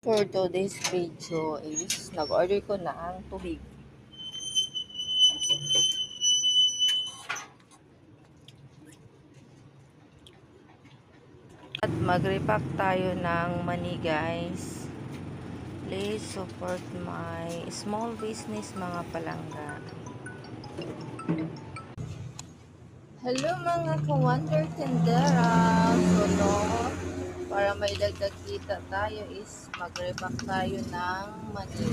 For today's video is nag-order ko na ang tubig. At mag-repack tayo ng mani guys. Please support my small business mga palangga. Hello mga ka-wonder tendera. So no, para may dagdag kita tayo is mag-repack tayo ng mani.